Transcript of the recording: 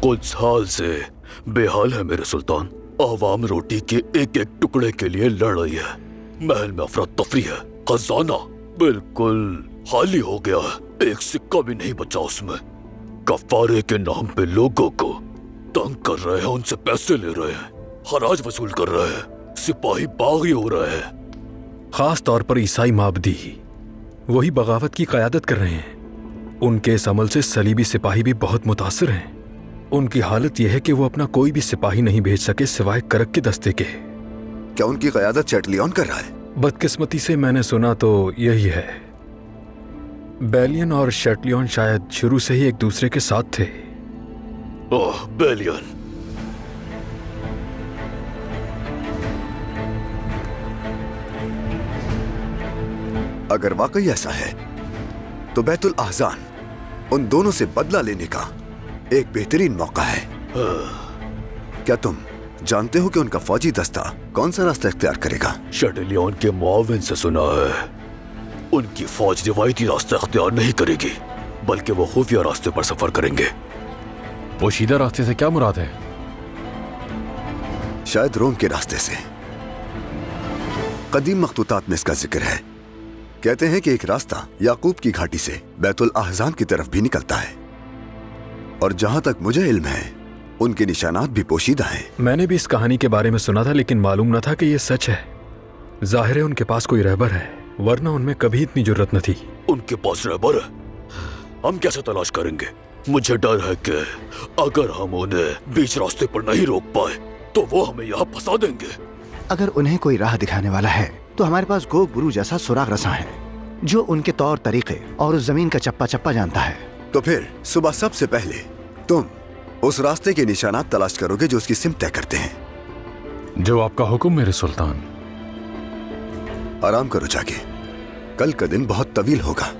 कुछ साल से बेहाल है मेरे सुल्तान। आवाम रोटी के एक एक टुकड़े के लिए लड़ रही है। महल में अफरा तफरी है। खजाना बिल्कुल खाली हो गया है। एक सिक्का भी नहीं बचा उसमें। कफारे के नाम पे लोगों को तंग कर रहे हैं, उनसे पैसे ले रहे हैं, खराज वसूल कर रहे हैं, सिपाही बागी हो रहे हैं। खास तौर पर ईसाई माबदी वही बगावत की क़यादत कर रहे हैं। उनके इस अमल से सलीबी सिपाही भी बहुत मुतासिर हैं। उनकी हालत यह है कि वो अपना कोई भी सिपाही नहीं भेज सके सिवाय करक के दस्ते के। क्या उनकी क़यादत चैटलियन कर रहा है? बदकिस्मती से मैंने सुना तो यही है। बेलियन और शैटलियन शायद शुरू से ही एक दूसरे के साथ थे। ओह, बेलियन। अगर वाकई ऐसा है तो बैतुल अहज़ान उन दोनों से बदला लेने का एक बेहतरीन मौका है। क्या तुम जानते हो कि उनका फौजी दस्ता कौन सा रास्ता इख्तियार करेगा? शैटलियन के मुआविन से सुना है उनकी फौज रिवायती रास्ता इख्तियार नहीं करेगी, बल्कि वो खुफिया रास्ते पर सफर करेंगे। पोशीदा रास्ते से क्या मुराद है? शायद रोम के रास्ते से। कदीम मखतूतात में इसका जिक्र है। कहते हैं कि एक रास्ता याकूब की घाटी से बैतुल अहज़ान की तरफ भी निकलता है, और जहां तक मुझे इल्म है उनके निशानात भी पोशीदा हैं। मैंने भी इस कहानी के बारे में सुना था, लेकिन मालूम न था कि ये सच है। जाहिर है उनके पास कोई रहबर है, वरना उनमें कभी इतनी जुर्रत न थी। उनके पास रहबर है? हम कैसे तलाश करेंगे? मुझे डर है कि अगर हम उन्हें बीच रास्ते पर नहीं रोक पाए तो वो हमें यहाँ फंसा देंगे। अगर उन्हें कोई राह दिखाने वाला है तो हमारे पास गो गुरु जैसा सुराग रसा है, जो उनके तौर तरीके और उस जमीन का चप्पा चप्पा जानता है। तो फिर सुबह सबसे पहले तुम उस रास्ते के निशानात तलाश करोगे जो उसकी सिमत तय करते हैं। जो आपका हुक्म मेरे सुल्तान। आराम करो जाके, कल का दिन बहुत तवील होगा।